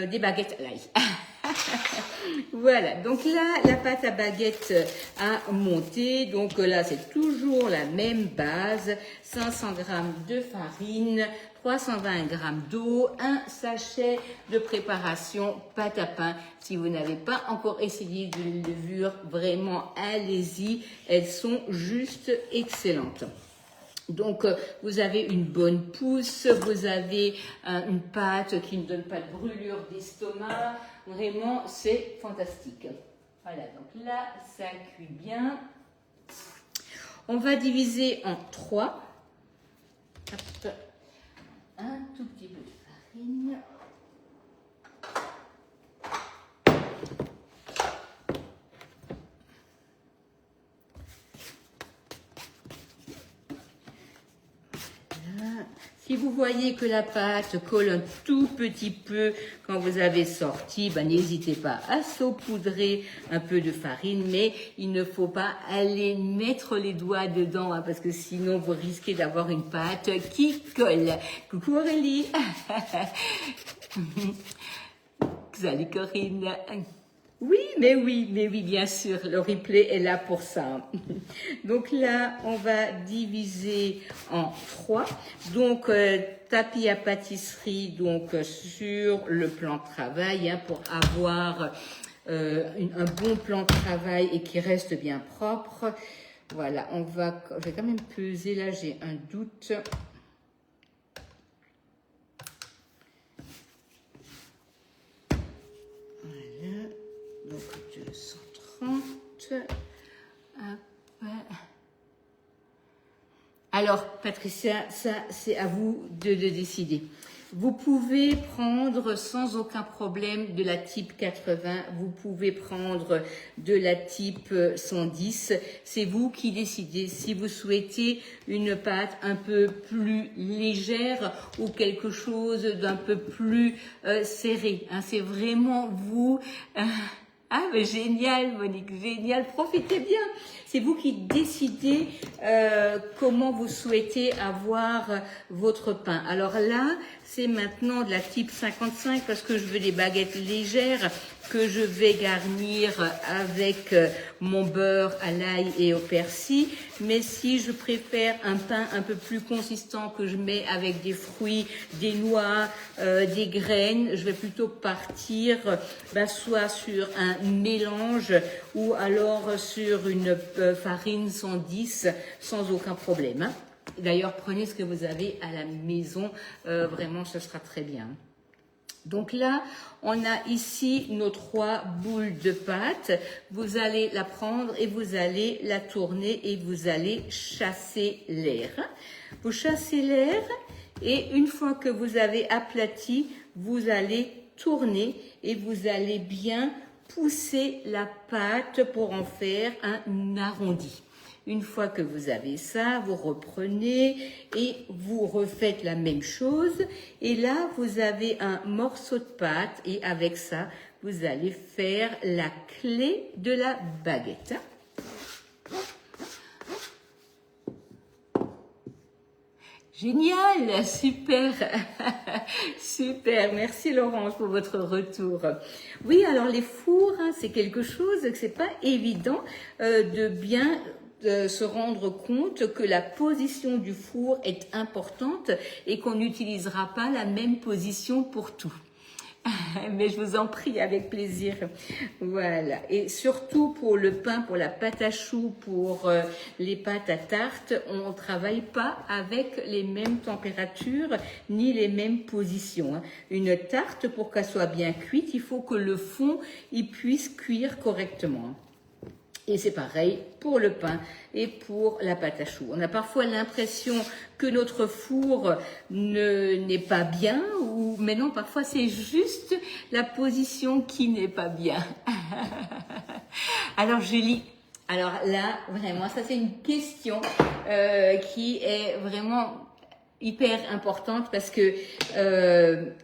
des baguettes à l'ail. Voilà, donc là, la pâte à baguette a monté. Donc là, c'est toujours la même base. 500 g de farine, 320 g d'eau, un sachet de préparation pâte à pain. Si vous n'avez pas encore essayé de levure, vraiment, allez-y. Elles sont juste excellentes. Donc, vous avez une bonne pousse, vous avez une pâte qui ne donne pas de brûlure d'estomac. Vraiment, c'est fantastique. Voilà, donc là, ça cuit bien. On va diviser en 3. Hop. Un tout petit peu de farine. Si vous voyez que la pâte colle un tout petit peu quand vous avez sorti, n'hésitez pas à saupoudrer un peu de farine, mais il ne faut pas aller mettre les doigts dedans, parce que sinon vous risquez d'avoir une pâte qui colle. Coucou Aurélie. Salut Corinne. Oui, bien sûr, le replay est là pour ça. Donc là, on va diviser en 3. Donc, tapis à pâtisserie, donc sur le plan de travail, pour avoir un bon plan de travail et qui reste bien propre. Voilà, je vais quand même peser, là j'ai un doute. Donc 230. Hop. Alors, Patricia, ça c'est à vous de décider. Vous pouvez prendre sans aucun problème de la type 80, vous pouvez prendre de la type 110. C'est vous qui décidez si vous souhaitez une pâte un peu plus légère ou quelque chose d'un peu plus serré. C'est vraiment vous. Ah, mais génial, Monique, génial, profitez bien. C'est vous qui décidez comment vous souhaitez avoir votre pain. Alors là, c'est maintenant de la type 55 parce que je veux des baguettes légères que je vais garnir avec mon beurre à l'ail et au persil. Mais si je préfère un pain un peu plus consistant que je mets avec des fruits, des noix, des graines, je vais plutôt partir soit sur un mélange ou alors sur une farine 110 sans aucun problème. D'ailleurs, prenez ce que vous avez à la maison, vraiment ce sera très bien. Donc là, on a ici nos 3 boules de pâte. Vous allez la prendre et vous allez la tourner et vous allez chasser l'air. Vous chassez l'air et une fois que vous avez aplati, vous allez tourner et vous allez bien pousser la pâte pour en faire un arrondi. Une fois que vous avez ça, vous reprenez et vous refaites la même chose. Et là, vous avez un morceau de pâte et avec ça, vous allez faire la clé de la baguette. Génial, super, super. Merci Laurence pour votre retour. Oui, alors les fours, c'est quelque chose que c'est pas évident de bien se rendre compte que la position du four est importante et qu'on n'utilisera pas la même position pour tout. Mais je vous en prie, avec plaisir. Voilà. Et surtout pour le pain, pour la pâte à choux, pour les pâtes à tarte, on ne travaille pas avec les mêmes températures ni les mêmes positions. Une tarte, pour qu'elle soit bien cuite, il faut que le fond il puisse cuire correctement. Et c'est pareil pour le pain et pour la pâte à choux. On a parfois l'impression que notre four n'est pas bien, mais non, parfois c'est juste la position qui n'est pas bien. Alors Julie, alors là, vraiment, ça c'est une question qui est vraiment hyper importante parce que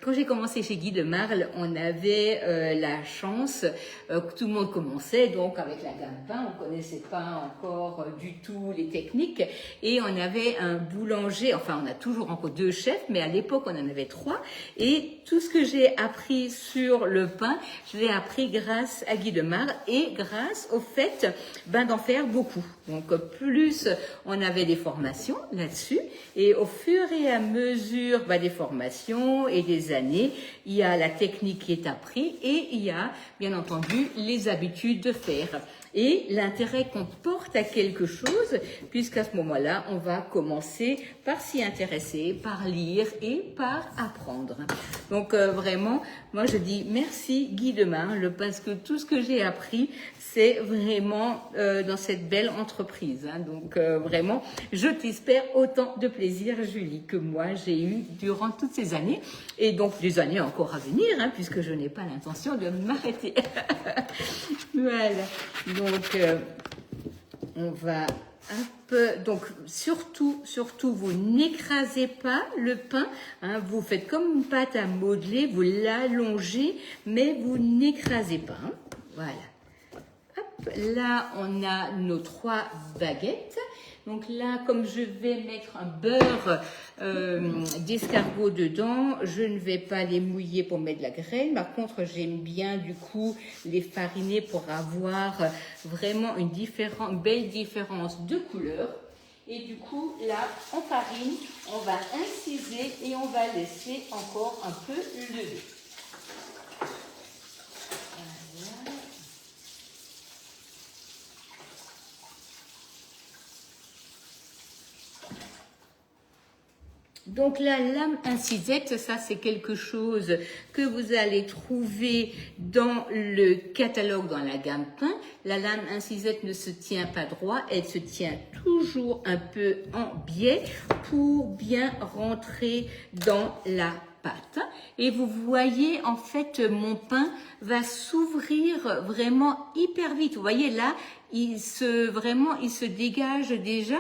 quand j'ai commencé chez Guy de Marle, on avait la chance que tout le monde commençait donc avec la gamme pain, on connaissait pas encore du tout les techniques et on avait un boulanger, enfin on a toujours encore 2 chefs, mais à l'époque on en avait 3 et tout ce que j'ai appris sur le pain, je l'ai appris grâce à Guy de Marle et grâce au fait d'en faire beaucoup. Donc plus on avait des formations là-dessus et au fur et à mesure des formations et des années, il y a la technique qui est apprise et il y a bien entendu les habitudes de faire et l'intérêt qu'on porte à quelque chose, puisqu'à ce moment-là, on va commencer par s'y intéresser, par lire et par apprendre. Donc vraiment, moi je dis merci Guy de Marle parce que tout ce que j'ai appris, c'est vraiment dans cette belle entreprise. Hein. Donc vraiment, je t'espère autant de plaisir, Julie, que moi j'ai eu durant toutes ces années et donc des années encore à venir, hein, puisque je n'ai pas l'intention de m'arrêter. Voilà. Donc on va un peu. Donc surtout, vous n'écrasez pas le pain. Hein, vous faites comme une pâte à modeler, vous l'allongez, mais vous n'écrasez pas. Hein. Voilà. Là, on a nos 3 baguettes. Donc là, comme je vais mettre un beurre d'escargot dedans, je ne vais pas les mouiller pour mettre de la graine. Par contre, j'aime bien du coup les fariner pour avoir vraiment une belle différence de couleur. Et du coup, là, on farine, on va inciser et on va laisser encore un peu lever. Donc la lame incisette, ça c'est quelque chose que vous allez trouver dans le catalogue dans la gamme pain. La lame incisette ne se tient pas droit, elle se tient toujours un peu en biais pour bien rentrer dans la pâte. Et vous voyez en fait mon pain va s'ouvrir vraiment hyper vite. Vous voyez là, il se dégage déjà.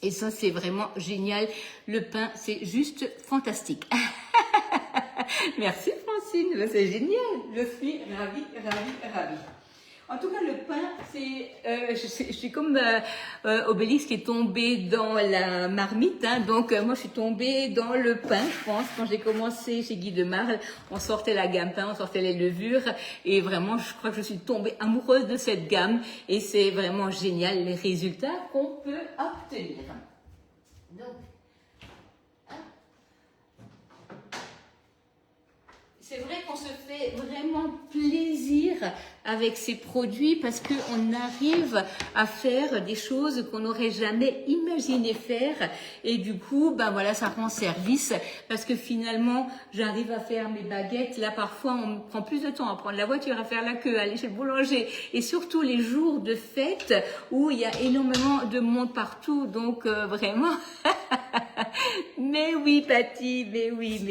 Et ça, c'est vraiment génial. Le pain, c'est juste fantastique. Merci Francine, c'est génial. Je suis ravie. En tout cas, le pain, je suis comme Obélix qui est tombé dans la marmite. Hein, donc, moi, je suis tombée dans le pain, je pense. Quand j'ai commencé chez Guy de Marle, on sortait la gamme pain, on sortait les levures. Et vraiment, je crois que je suis tombée amoureuse de cette gamme. Et c'est vraiment génial les résultats qu'on peut obtenir. Donc, c'est vrai qu'on se fait vraiment plaisir avec ces produits parce qu'on arrive à faire des choses qu'on n'aurait jamais imaginé faire et du coup, voilà, ça rend service parce que finalement, j'arrive à faire mes baguettes. Là, parfois, on prend plus de temps à prendre la voiture, à faire la queue, à aller chez le boulanger et surtout les jours de fête où il y a énormément de monde partout. Donc, vraiment... Mais oui, Patty, mais oui,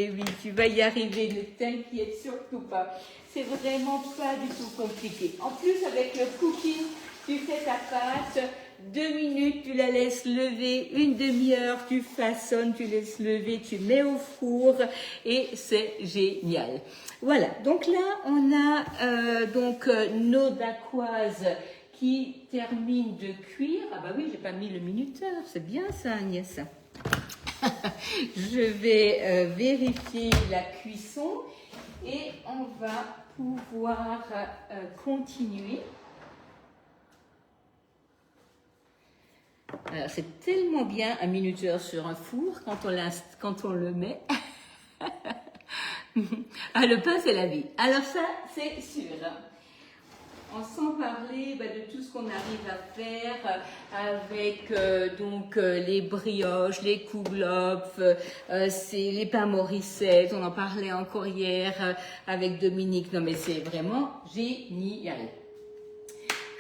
tu vas y arriver, ne t'inquiète surtout pas. C'est vraiment pas du tout compliqué. En plus, avec le cooking, tu fais ta pâte, 2 minutes, tu la laisses lever, 1 demi-heure, tu façonnes, tu laisses lever, tu mets au four et c'est génial. Voilà, donc là, on a nos dacquoises qui terminent de cuire. Ah bah oui, j'ai pas mis le minuteur, c'est bien ça, Agnès. Je vais vérifier la cuisson et on va pouvoir continuer. Alors, c'est tellement bien un minuteur sur un four quand on le met. Ah, le pain, c'est la vie. Alors ça, c'est sûr. Sans parler de tout ce qu'on arrive à faire avec les brioches, les kouglof, c'est les pains Morissette, on en parlait encore hier avec Dominique. Non mais c'est vraiment génial.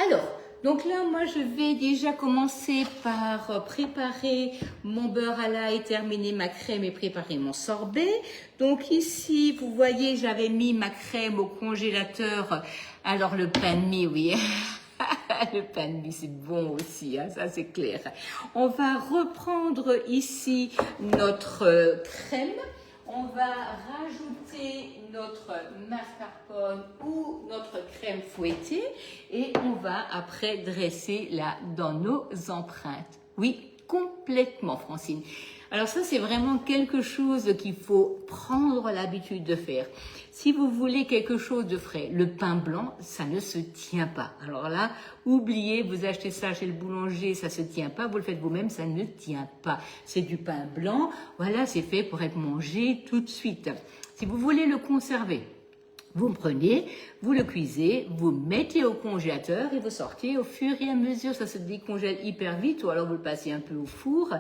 Alors, donc là, moi, je vais déjà commencer par préparer mon beurre à l'ail, terminer ma crème et préparer mon sorbet. Donc ici, vous voyez, j'avais mis ma crème au congélateur. Alors le pain de mie, oui. Le pain de mie, c'est bon aussi, hein, ça c'est clair. On va reprendre ici notre crème. On va rajouter notre mascarpone ou notre crème fouettée et on va après dresser là dans nos empreintes. Oui, complètement, Francine. Alors ça, c'est vraiment quelque chose qu'il faut prendre l'habitude de faire. Si vous voulez quelque chose de frais, le pain blanc, ça ne se tient pas. Alors là, oubliez, vous achetez ça chez le boulanger, ça se tient pas, vous le faites vous-même, ça ne tient pas. C'est du pain blanc, voilà, c'est fait pour être mangé tout de suite. Si vous voulez le conserver, vous le prenez, vous le cuisez, vous mettez au congélateur et vous sortez au fur et à mesure. Ça se décongèle hyper vite ou alors vous le passez un peu au four.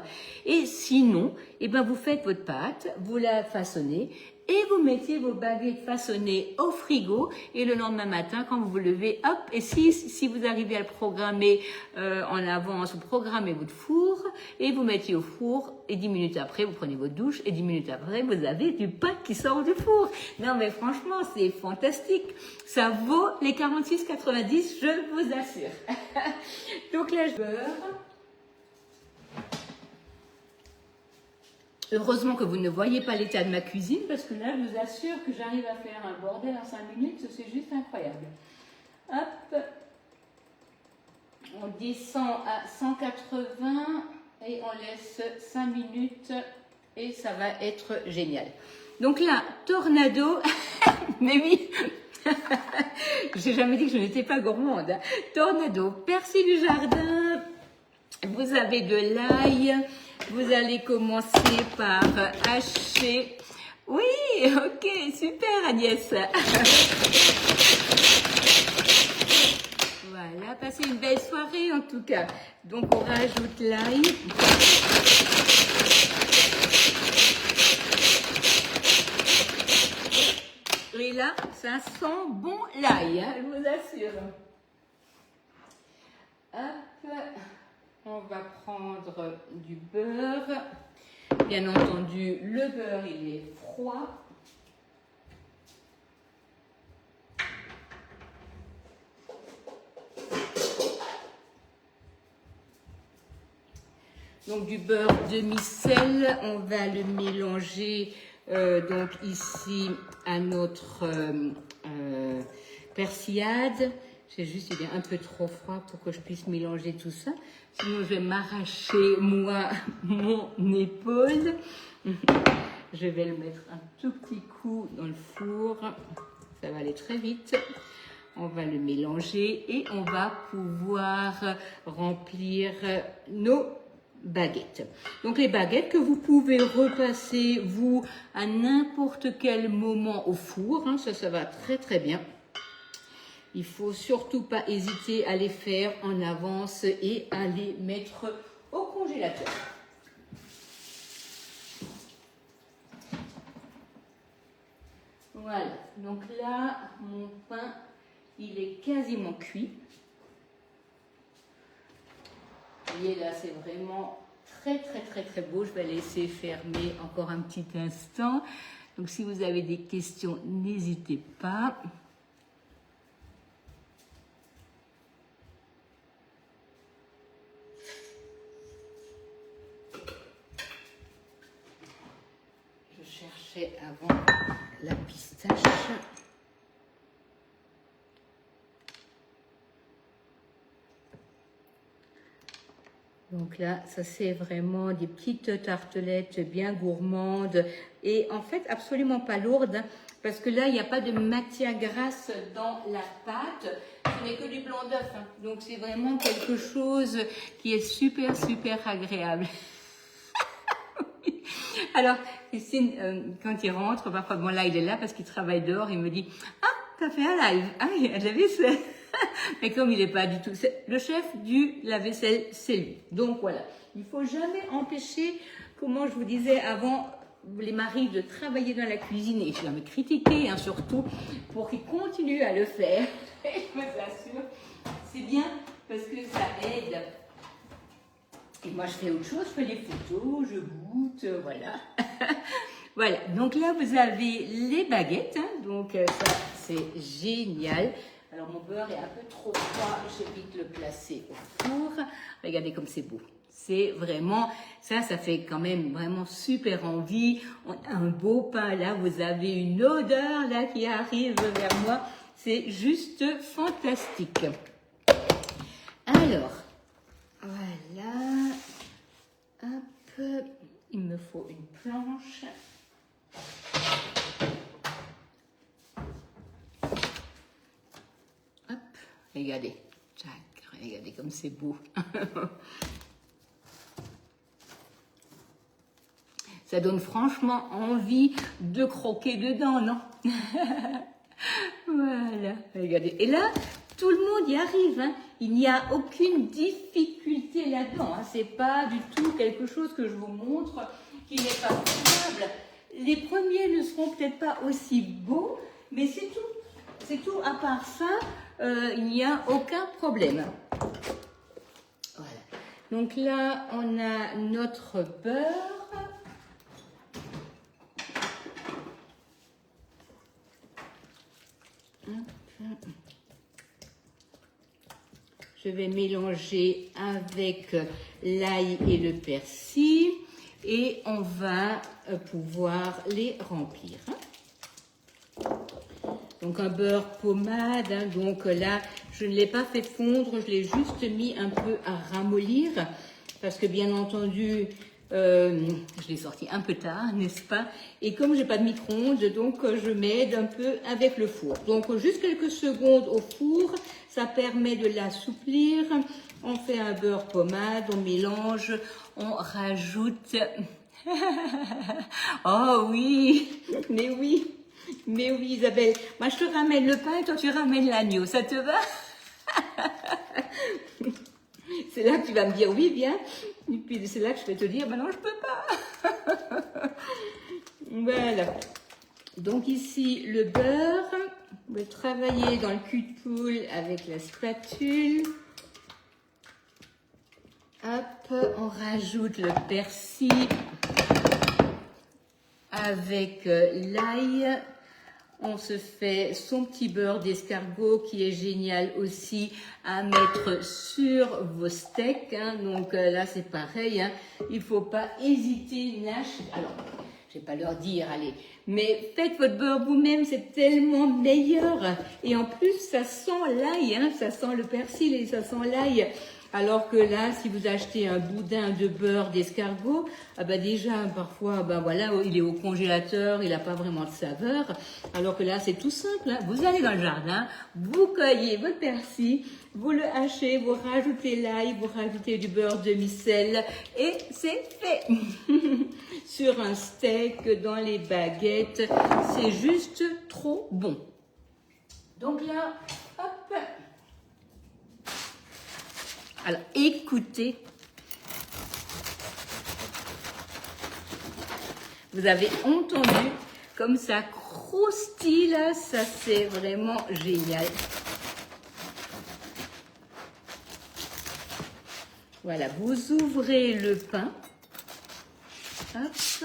Et sinon, eh ben vous faites votre pâte, vous la façonnez et vous mettez vos baguettes façonnées au frigo et le lendemain matin, quand vous vous levez, hop, et si vous arrivez à le programmer en avance, vous programmez votre four et vous mettez au four et 10 minutes après, vous prenez votre douche et 10 minutes après, vous avez du pain qui sort du four. Non mais franchement, c'est fantastique. Ça vaut les 46,90, je vous assure. Donc là, je beurre. Heureusement que vous ne voyez pas l'état de ma cuisine parce que là, je vous assure que j'arrive à faire un bordel en 5 minutes. C'est juste incroyable. Hop. On descend à 180 et on laisse 5 minutes et ça va être génial. Donc là, tornado. Mais oui. J'ai jamais dit que je n'étais pas gourmande. Tornado, persil du jardin. Vous avez de l'ail. Vous allez commencer par hacher. Oui, ok, super Agnès. Voilà, passez une belle soirée en tout cas. Donc on rajoute l'ail. Et là, ça sent bon l'ail, hein, je vous assure. Hop. On va prendre du beurre. Bien entendu, le beurre, il est froid. Donc du beurre demi-sel, on va le mélanger donc ici à notre persillade. J'ai juste, il est un peu trop froid pour que je puisse mélanger tout ça. Sinon, je vais m'arracher, moi, mon épaule. Je vais le mettre un tout petit coup dans le four. Ça va aller très vite. On va le mélanger et on va pouvoir remplir nos baguettes. Donc, les baguettes que vous pouvez repasser, vous, à n'importe quel moment au four. Hein, ça va très, très bien. Il faut surtout pas hésiter à les faire en avance et à les mettre au congélateur. Voilà, donc là, mon pain, il est quasiment cuit. Vous voyez là, c'est vraiment très, très, très, très beau. Je vais laisser fermer encore un petit instant. Donc, si vous avez des questions, n'hésitez pas. Avant la pistache. Donc là, ça c'est vraiment des petites tartelettes bien gourmandes et en fait absolument pas lourdes parce que là, il n'y a pas de matière grasse dans la pâte. Ce n'est que du blanc d'œuf. Hein. Donc c'est vraiment quelque chose qui est super, super agréable. Alors, Christine, quand il rentre, parfois, bon là, il est là parce qu'il travaille dehors, il me dit « Ah, t'as fait un live !» Ah oui, la vaisselle. Mais comme il n'est pas du tout... Le chef du lave-vaisselle, c'est lui. Donc voilà, il ne faut jamais empêcher, comment je vous disais avant, les maris de travailler dans la cuisine, et je vais me critiquer, hein, surtout, pour qu'ils continuent à le faire. Et je vous assure, c'est bien parce que ça aide. Et moi, je fais autre chose, je fais les photos, je goûte, voilà. Voilà, donc là, vous avez les baguettes, hein, donc ça, c'est génial. Alors mon beurre est un peu trop froid, je vais vite le placer au four. Regardez comme c'est beau. C'est vraiment, ça fait quand même vraiment super envie. On a un beau pain là, vous avez une odeur là qui arrive vers moi. C'est juste fantastique. Alors, voilà. Hop, il me faut une planche. Hop, regardez. Regardez comme c'est beau. Ça donne franchement envie de croquer dedans, non? Voilà, regardez. Et là, tout le monde y arrive. Hein. Il n'y a aucune difficulté là-dedans. Hein. C'est pas du tout quelque chose que je vous montre qui n'est pas faisable. Les premiers ne seront peut-être pas aussi beaux, mais c'est tout. C'est tout. À part ça, il n'y a aucun problème. Voilà. Donc là, on a notre beurre. Je vais mélanger avec l'ail et le persil et on va pouvoir les remplir. Donc un beurre pommade, hein, donc là je ne l'ai pas fait fondre, je l'ai juste mis un peu à ramollir parce que bien entendu je l'ai sorti un peu tard, n'est-ce pas? Et comme j'ai pas de micro-ondes, donc je m'aide un peu avec le four. Donc juste quelques secondes au four, ça permet de l'assouplir. On fait un beurre pommade, on mélange, on rajoute. Oh oui, mais oui, mais oui Isabelle. Moi je te ramène le pain et toi tu ramènes l'agneau, ça te va? C'est là que tu vas me dire oui, viens. Et puis c'est là que je vais te dire, ben non, je peux pas. Voilà. Donc ici, le beurre. On va travailler dans le cul de poule avec la spatule. Hop, on rajoute le persil avec l'ail. On se fait son petit beurre d'escargot qui est génial aussi à mettre sur vos steaks. Hein. Donc là, c'est pareil. Hein. Il ne faut pas hésiter. Alors, je ne vais pas leur dire, allez. Mais faites votre beurre vous-même, c'est tellement meilleur. Et en plus, ça sent l'ail. Hein. Ça sent le persil et ça sent l'ail. Alors que là, si vous achetez un boudin de beurre d'escargot, ah bah déjà, parfois, bah voilà, il est au congélateur, il n'a pas vraiment de saveur. Alors que là, c'est tout simple. Hein. Vous allez dans le jardin, vous cueillez votre persil, vous le hachez, vous rajoutez l'ail, vous rajoutez du beurre demi-sel et c'est fait. Sur un steak, dans les baguettes, c'est juste trop bon. Donc là, hop. Alors, écoutez, vous avez entendu comme ça croustille là, ça c'est vraiment génial. Voilà, vous ouvrez le pain, hop,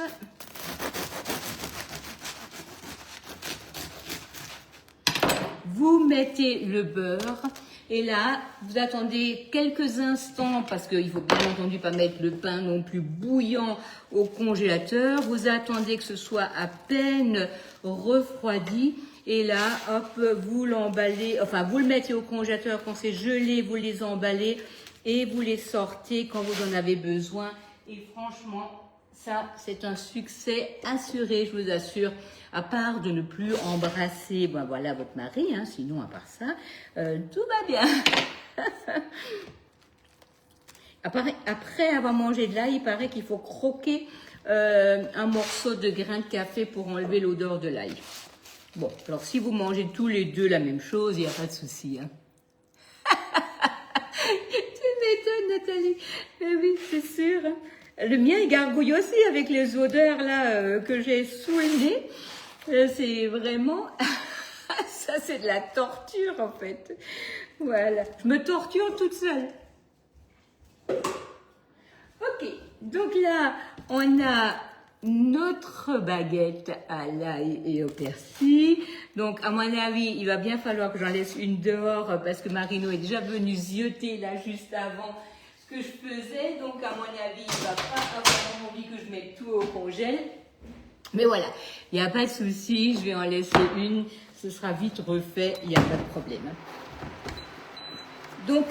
vous mettez le beurre. Et là, vous attendez quelques instants parce qu'il faut bien entendu pas mettre le pain non plus bouillant au congélateur. Vous attendez que ce soit à peine refroidi. Et là, hop, vous l'emballez, enfin vous le mettez au congélateur quand c'est gelé, vous les emballez et vous les sortez quand vous en avez besoin. Et franchement, ça, c'est un succès assuré, je vous assure. À part de ne plus embrasser, ben voilà, votre mari, hein, sinon à part ça, tout va bien. Après avoir mangé de l'ail, il paraît qu'il faut croquer un morceau de grain de café pour enlever l'odeur de l'ail. Bon, alors si vous mangez tous les deux la même chose, il n'y a pas de souci. Hein. Tu m'étonnes, Nathalie. Mais oui, c'est sûr. Hein. Le mien, il gargouille aussi avec les odeurs là que j'ai sous le nez. C'est vraiment... Ça, c'est de la torture, en fait. Voilà. Je me torture toute seule. Ok. Donc là, on a notre baguette à l'ail et au persil. Donc, à mon avis, il va bien falloir que j'en laisse une dehors parce que Marino est déjà venu zioter là juste avant ce que je faisais. Donc, à mon avis, il va pas avoir envie que je mette tout au congèle. Mais voilà, il n'y a pas de souci, je vais en laisser une. Ce sera vite refait, il n'y a pas de problème. Donc,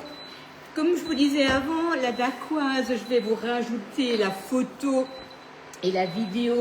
comme je vous disais avant, la dacquoise, je vais vous rajouter la photo et la vidéo